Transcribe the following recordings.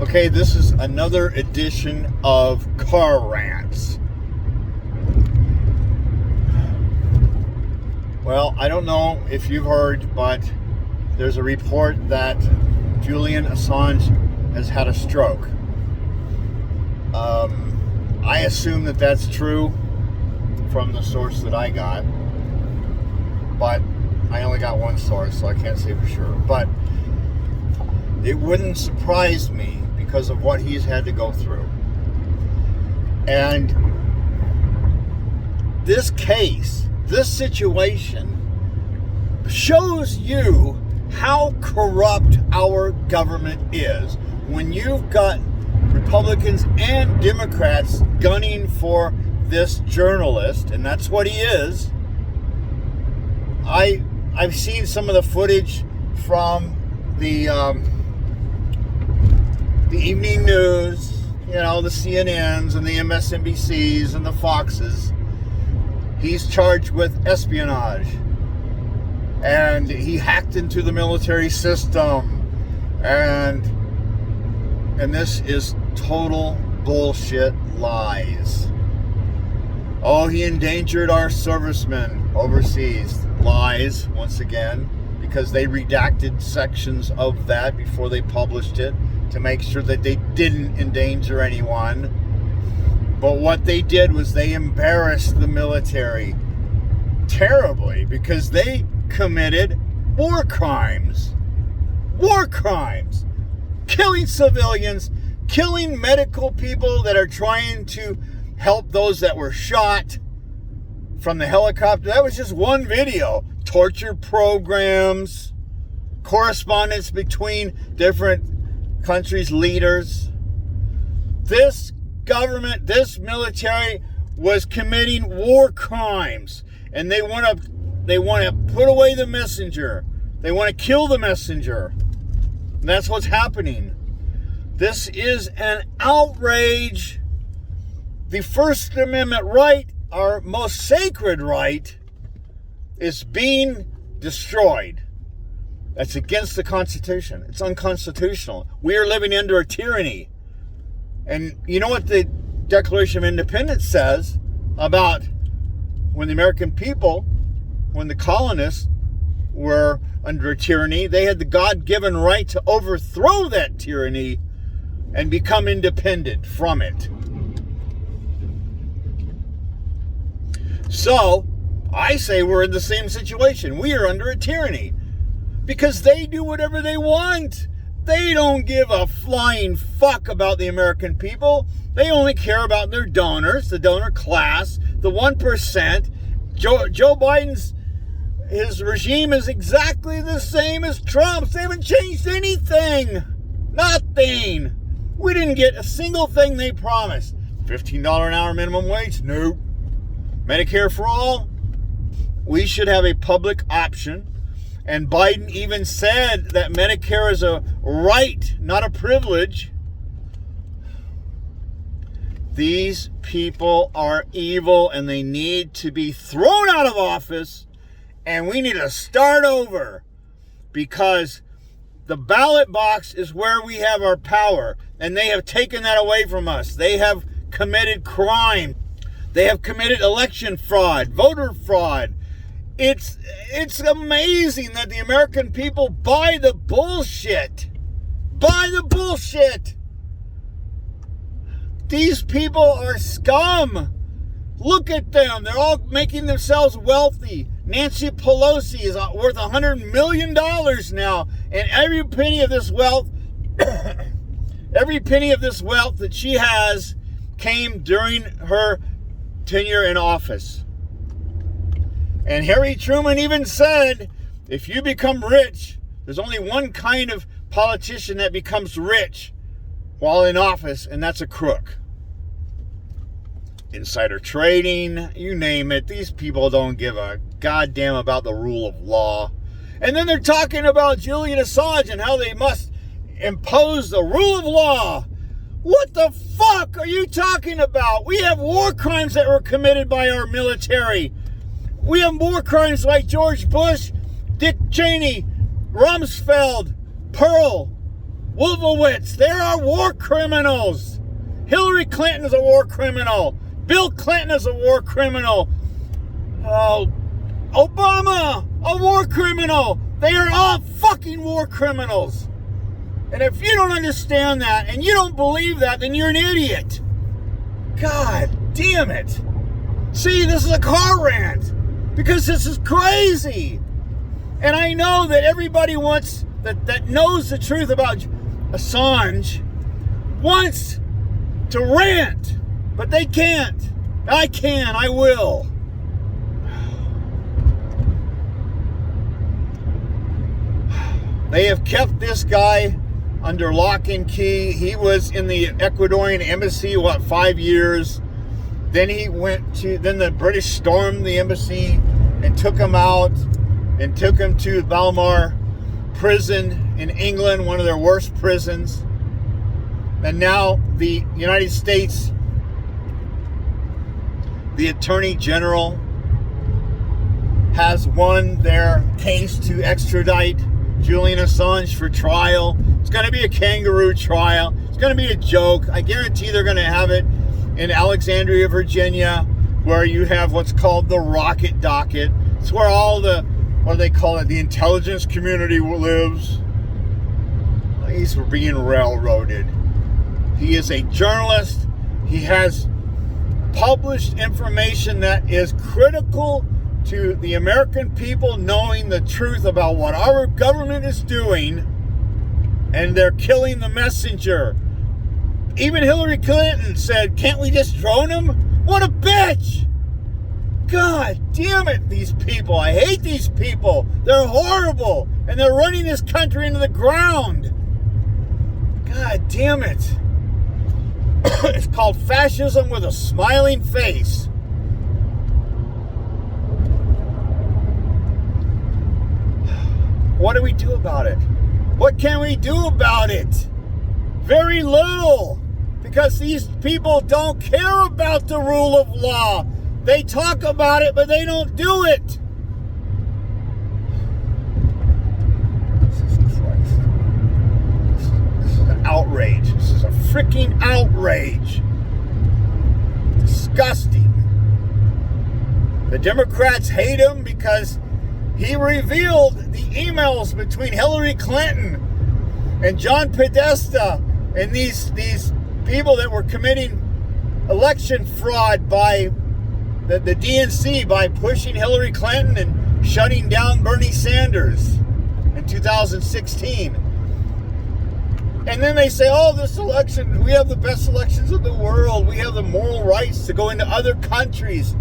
Okay, this is another edition of CarRants. Well, I don't know if you've heard, but there's a report that Julian Assange has had a stroke. I assume that that's true from the source that I got, but I only got one source, so I can't say for sure. But it wouldn't surprise me because of what he's had to go through. And this case, this situation, shows you how corrupt our government is when you've got Republicans and Democrats gunning for this journalist, and that's what he is. I've seen some of the footage from the evening news, you know, the CNNs and the MSNBCs and the Foxes. He's charged with espionage, and he hacked into the military system, and this is total bullshit lies. Oh, he endangered our servicemen overseas. Lies, once again, because they redacted sections of that before they published it to make sure that they didn't endanger anyone. But what they did was they embarrassed the military terribly because they committed war crimes. War crimes. Killing civilians, killing medical people that are trying to help those that were shot from the helicopter. That was just one video. Torture programs, correspondence between different countries' leaders. This government, this military was committing war crimes, and they want to put away the messenger. They want to kill the messenger. And that's what's happening. This is an outrage. The First Amendment right, our most sacred right, is being destroyed. That's against the Constitution. It's unconstitutional. We are living under a tyranny. And you know what the Declaration of Independence says about when the American people, when the colonists were under a tyranny, they had the God-given right to overthrow that tyranny and become independent from it. So, I say we're in the same situation. We are under a tyranny because they do whatever they want. They don't give a flying fuck about the American people. They only care about their donors, the donor class, the 1%. Joe Biden's, his regime is exactly the same as Trump's. They haven't changed anything. Nothing. We didn't get a single thing they promised. $15 an hour minimum wage? Nope. Medicare for all? We should have a public option. And Biden even said that Medicare is a right, not a privilege. These people are evil and they need to be thrown out of office. And we need to start over because the ballot box is where we have our power. And they have taken that away from us. They have committed crime. They have committed election fraud, voter fraud. It's amazing that the American people buy the bullshit. Buy the bullshit. These people are scum. Look at them. They're all making themselves wealthy. Nancy Pelosi is worth $100 million now. And every penny of this wealth, every penny of this wealth that she has came during her tenure in office. And Harry Truman even said, if you become rich, there's only one kind of politician that becomes rich while in office, and that's a crook. Insider trading, you name it. These people don't give a goddamn about the rule of law. And then they're talking about Julian Assange and how they must impose the rule of law. What the fuck are you talking about? We have war crimes that were committed by our military. We have war crimes like George Bush, Dick Cheney, Rumsfeld, Pearl. Wolfowitz. They are war criminals. Hillary Clinton is a war criminal. Bill Clinton is a war criminal. Obama, a war criminal. They are all fucking war criminals. And if you don't understand that and you don't believe that, then you're an idiot. God damn it. See, this is a car rant because this is crazy. And I know that everybody wants, that knows the truth about Assange, wants to rant, but they can't. I can, I will. They have kept this guy under lock and key. He was in the Ecuadorian embassy, 5 years? Then then the British stormed the embassy and took him out and took him to Balmoral prison in England, one of their worst prisons. And now the United States, the Attorney General, has won their case to extradite Julian Assange for trial. It's going to be a kangaroo trial. It's going to be a joke. I guarantee they're going to have it in Alexandria, Virginia, where you have what's called the rocket docket. It's where all the, what do they call it, the intelligence community lives. He's being railroaded. He is a journalist. He has published information that is critical to the American people knowing the truth about what our government is doing, and they're killing the messenger. Even Hillary Clinton said, can't we just drone him? What a bitch! God damn it, these people. I hate these people. They're horrible, and they're running this country into the ground. God damn it. It's called fascism with a smiling face. What do we do about it? What can we do about it? Very little. Because these people don't care about the rule of law. They talk about it, but they don't do it. Jesus Christ. This is an outrage. This is a freaking outrage. Disgusting. The Democrats hate him because he revealed the emails between Hillary Clinton and John Podesta and these people that were committing election fraud by the DNC by pushing Hillary Clinton and shutting down Bernie Sanders in 2016. And then they say, oh, this election, we have the best elections in the world. We have the moral rights to go into other countries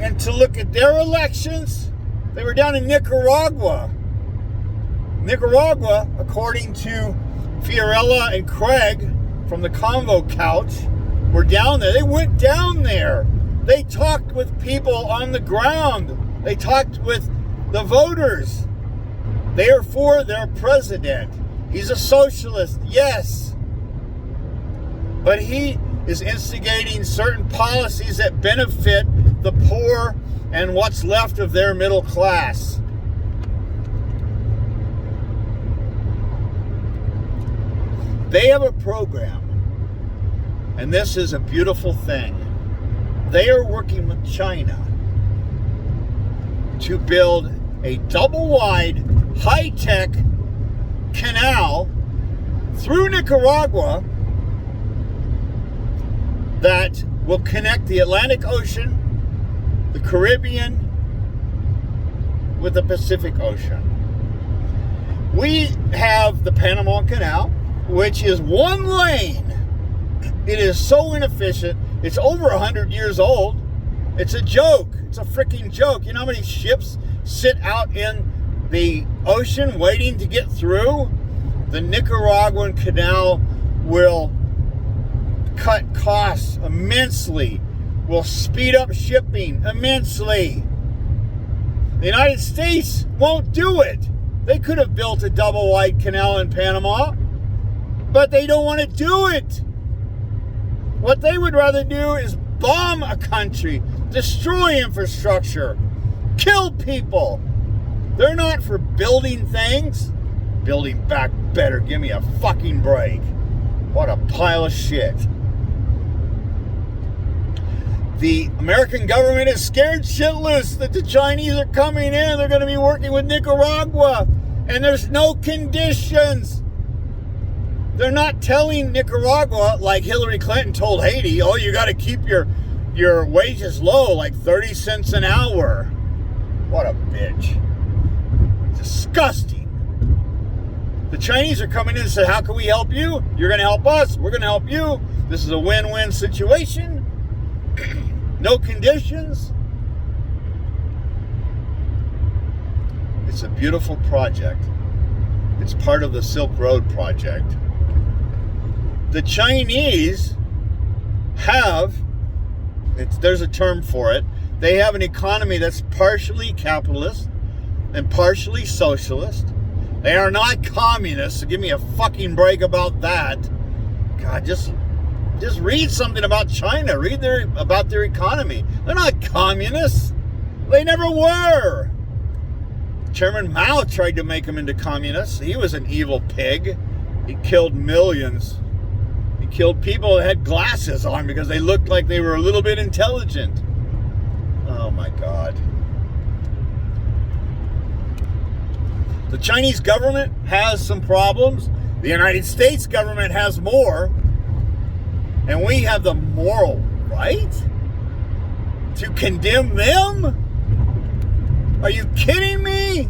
and to look at their elections. They were down in Nicaragua. Nicaragua, according to Fiorella and Craig from the Convo Couch, were down there. They went down there. They talked with people on the ground. They talked with the voters. They are for their president. He's a socialist, yes. But he is instigating certain policies that benefit the poor and what's left of their middle class. They have a program, and this is a beautiful thing. They are working with China to build a double-wide, high-tech canal through Nicaragua that will connect the Atlantic Ocean, the Caribbean, with the Pacific Ocean. We have the Panama Canal, which is one lane. It is so inefficient. It's over 100 years old. It's a joke. It's a freaking joke. You know how many ships sit out in the ocean waiting to get through? The Nicaraguan canal will cut costs immensely, will speed up shipping immensely. The United States won't do it. They could have built a double-wide canal in Panama, but they don't want to do it. What they would rather do is bomb a country, destroy infrastructure, kill people. They're not for building things. Building back better. Give me a fucking break. What a pile of shit. The American government is scared shitless that the Chinese are coming in. They're going to be working with Nicaragua. And there's no conditions. They're not telling Nicaragua, like Hillary Clinton told Haiti, oh, you got to keep your wages low, like 30 cents an hour. What a bitch. Disgusting. The Chinese are coming in and say, how can we help you? You're going to help us. We're going to help you. This is a win-win situation. No conditions. It's a beautiful project. It's part of the Silk Road project. The Chinese have, there's a term for it, they have an economy that's partially capitalist and partially socialist. They are not communists, so give me a fucking break about that. God, just read something about China. Read about their economy. They're not communists. They never were. Chairman Mao tried to make them into communists. He was an evil pig. He killed millions. He killed people that had glasses on because they looked like they were a little bit intelligent. Oh my God. The Chinese government has some problems. The United States government has more. And we have the moral right to condemn them? Are you kidding me?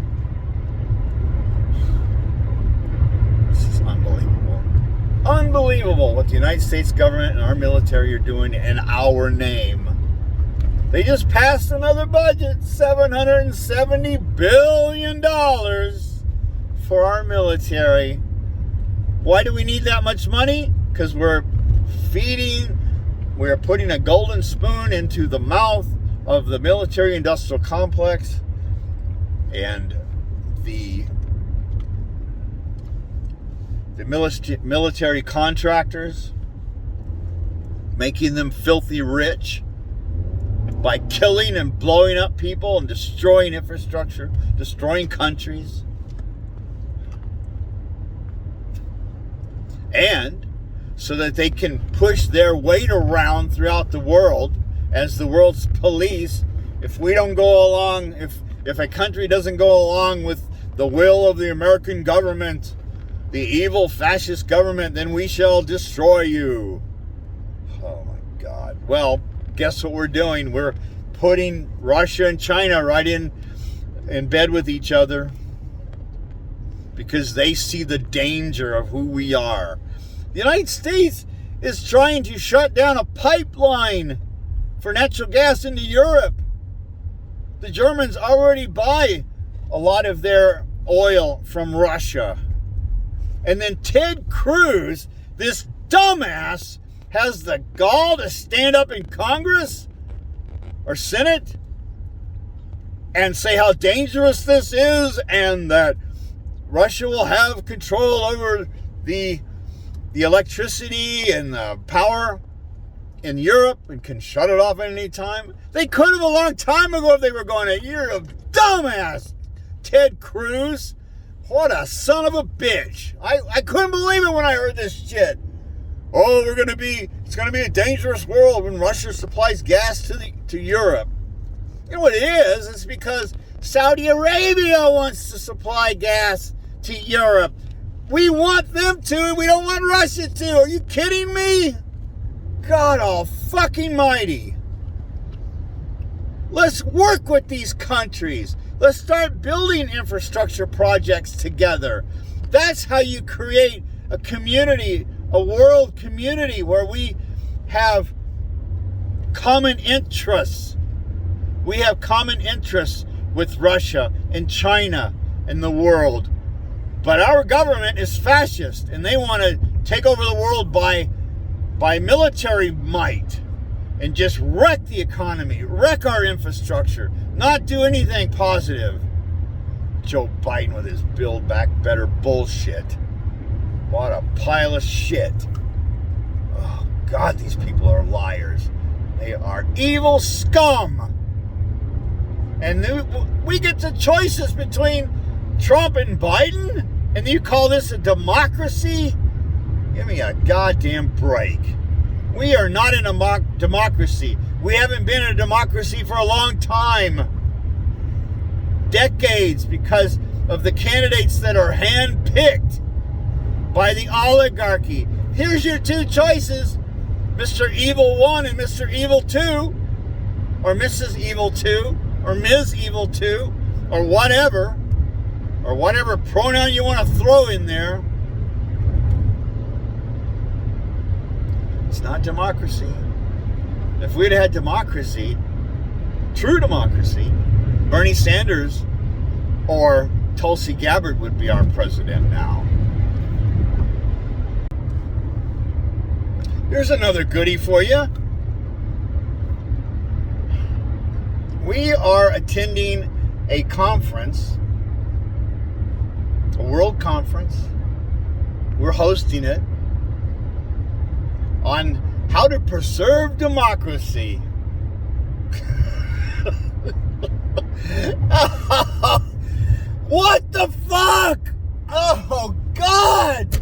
This is unbelievable. Unbelievable what the United States government and our military are doing in our name. They just passed another budget, $770 billion for our military. Why do we need that much money? Because we're putting a golden spoon into the mouth of the military-industrial complex and the military contractors, making them filthy rich by killing and blowing up people and destroying infrastructure, destroying countries. And so that they can push their weight around throughout the world as the world's police. If we don't go along, if a country doesn't go along with the will of the American government, the evil fascist government, then we shall destroy you. Oh my God. Well, guess what we're doing? We're putting Russia and China right in bed with each other because they see the danger of who we are. The United States is trying to shut down a pipeline for natural gas into Europe. The Germans already buy a lot of their oil from Russia. And then Ted Cruz, this dumbass, has the gall to stand up in Congress or Senate and say how dangerous this is and that Russia will have control over the electricity and the power in Europe and can shut it off at any time. They could have a long time ago if they were going to. You're a dumbass, Ted Cruz. What a son of a bitch. I couldn't believe it when I heard this shit. Oh, it's going to be a dangerous world when Russia supplies gas to Europe. You know what it is? It's because Saudi Arabia wants to supply gas to Europe. We want them to, and we don't want Russia to. Are you kidding me? God all fucking mighty. Let's work with these countries. Let's start building infrastructure projects together. That's how you create a community, a world community where we have common interests. We have common interests with Russia and China and the world. But our government is fascist, and they want to take over the world by military might and just wreck the economy, wreck our infrastructure, not do anything positive. Joe Biden with his Build Back Better bullshit. What a pile of shit. Oh, God, these people are liars. They are evil scum. And we get the choices between Trump and Biden? And you call this a democracy? Give me a goddamn break. We are not in a democracy. We haven't been in a democracy for a long time. Decades, because of the candidates that are hand-picked by the oligarchy. Here's your two choices, Mr. Evil 1 and Mr. Evil 2, or Mrs. Evil 2, or Ms. Evil 2, or whatever pronoun you want to throw in there. It's not democracy. If we'd had democracy, true democracy, Bernie Sanders or Tulsi Gabbard would be our president now. Here's another goodie for you. We are attending a conference, a world conference. We're hosting it on how to preserve democracy. What the fuck? Oh, God!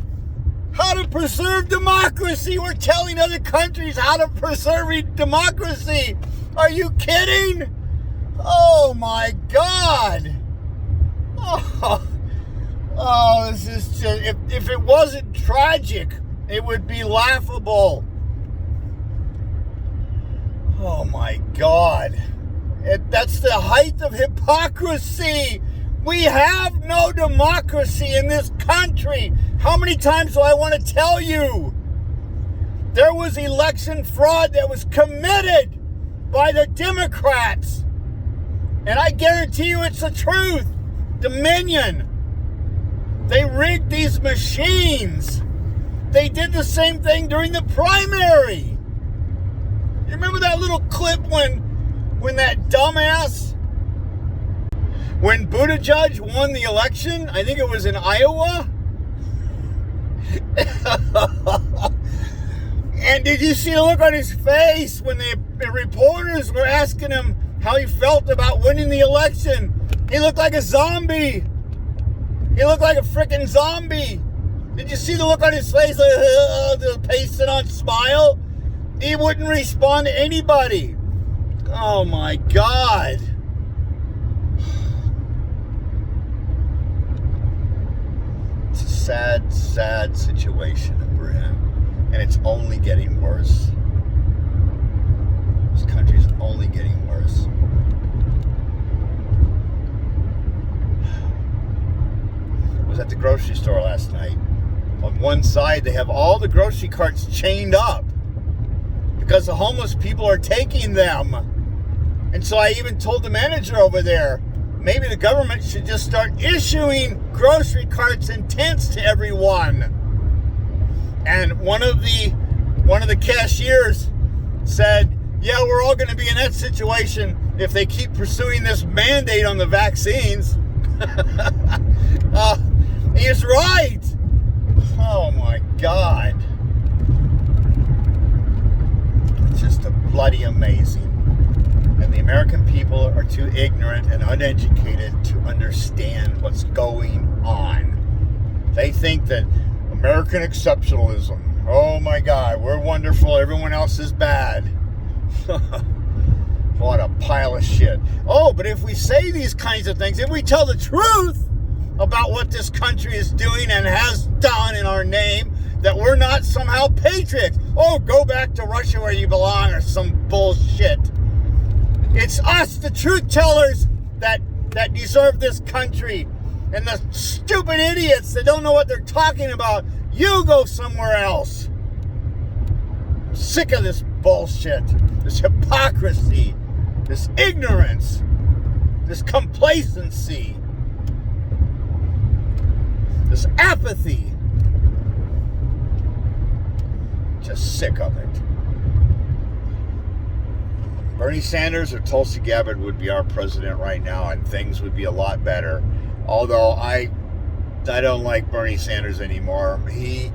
How to preserve democracy. We're telling other countries how to preserve democracy. Are you kidding? Oh, my God. Oh, this is just... If it wasn't tragic, it would be laughable. Oh, my God. That's the height of hypocrisy. We have no democracy in this country. How many times do I want to tell you? There was election fraud that was committed by the Democrats. And I guarantee you it's the truth. Dominion. They rigged these machines. They did the same thing during the primary. You remember that little clip when that dumbass, when Buttigieg won the election? I think it was in Iowa. And did you see the look on his face when the reporters were asking him how he felt about winning the election? He looked like a zombie. He looked like a freaking zombie. Did you see the look on his face? The pasted on smile? He wouldn't respond to anybody. Oh my God. It's a sad, sad situation that we're in. And it's only getting worse. This country's only getting worse. I was at the grocery store last night. On one side, they have all the grocery carts chained up because the homeless people are taking them. And so I even told the manager over there, maybe the government should just start issuing grocery carts and tents to everyone. And one of the cashiers said, yeah, we're all going to be in that situation if they keep pursuing this mandate on the vaccines. He's right. Oh my God. It's just bloody amazing. And the American people are too ignorant and uneducated to understand what's going on. They think that American exceptionalism, oh my God, we're wonderful, everyone else is bad. What a pile of shit. Oh, but if we say these kinds of things, if we tell the truth about what this country is doing and has done in our name, that we're not somehow patriots. Oh, go back to Russia where you belong or some bullshit. It's us, the truth tellers, that deserve this country. And the stupid idiots that don't know what they're talking about, you go somewhere else. I'm sick of this bullshit, this hypocrisy, this ignorance, this complacency, this apathy. Just sick of it. Bernie Sanders or Tulsi Gabbard would be our president right now, and things would be a lot better. Although I don't like Bernie Sanders anymore. He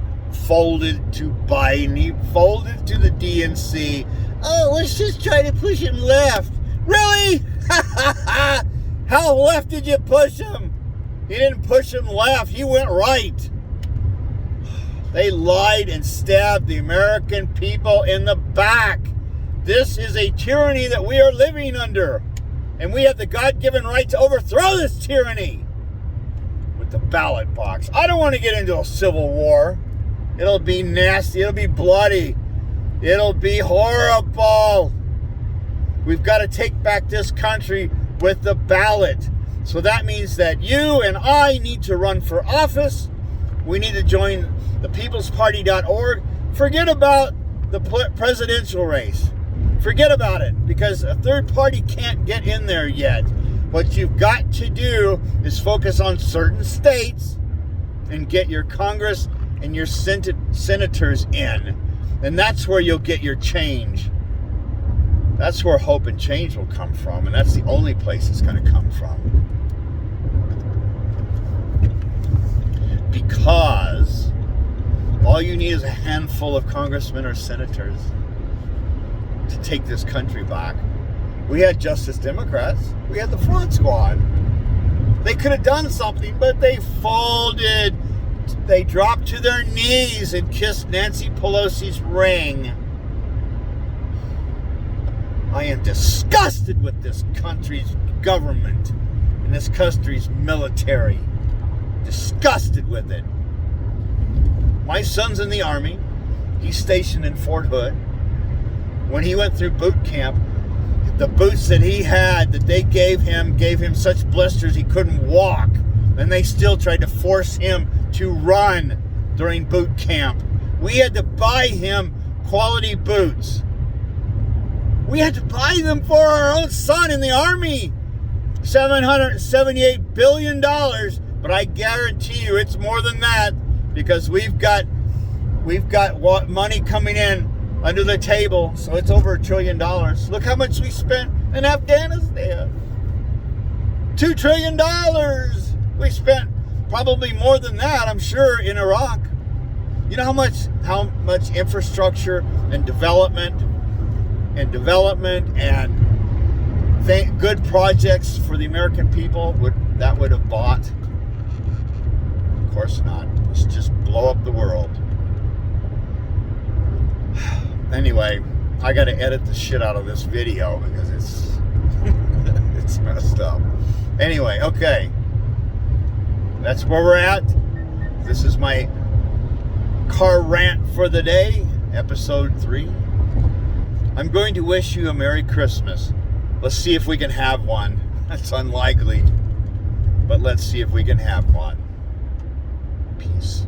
folded to Biden. He folded to the DNC. Oh, let's just try to push him left. Really? How left did you push him? He didn't push him left. He went right. They lied and stabbed the American people in the back. This is a tyranny that we are living under. And we have the God-given right to overthrow this tyranny with the ballot box. I don't want to get into a civil war. It'll be nasty. It'll be bloody. It'll be horrible. We've got to take back this country with the ballot. So that means that you and I need to run for office. We need to join the peoplesparty.org. Forget about the presidential race. Forget about it, because a third party can't get in there yet. What you've got to do is focus on certain states and get your Congress and your senators in. And that's where you'll get your change. That's where hope and change will come from. And that's the only place it's going to come from. Because all you need is a handful of congressmen or senators to take this country back. We had Justice Democrats. We had the Fraud Squad. They could have done something, but they folded. They dropped to their knees and kissed Nancy Pelosi's ring. I am disgusted with this country's government and this country's military. Disgusted with it. My son's in the Army. He's stationed in Fort Hood. When he went through boot camp, the boots that he had that they gave him such blisters he couldn't walk. And they still tried to force him to run during boot camp. We had to buy him quality boots. We had to buy them for our own son in the Army. $778 billion. But I guarantee you it's more than that, because we've got money coming in under the table, so it's over $1 trillion. Look how much we spent in Afghanistan. $2 trillion. We spent probably more than that, I'm sure, in Iraq. You know how much infrastructure and development and good projects for the American people would have bought? Of course not. Let's just blow up the world. Anyway, I got to edit the shit out of this video because it's messed up. Anyway, okay. That's where we're at. This is my car rant for the day, episode 3. I'm going to wish you a Merry Christmas. Let's see if we can have one. That's unlikely, but let's see if we can have one. Peace.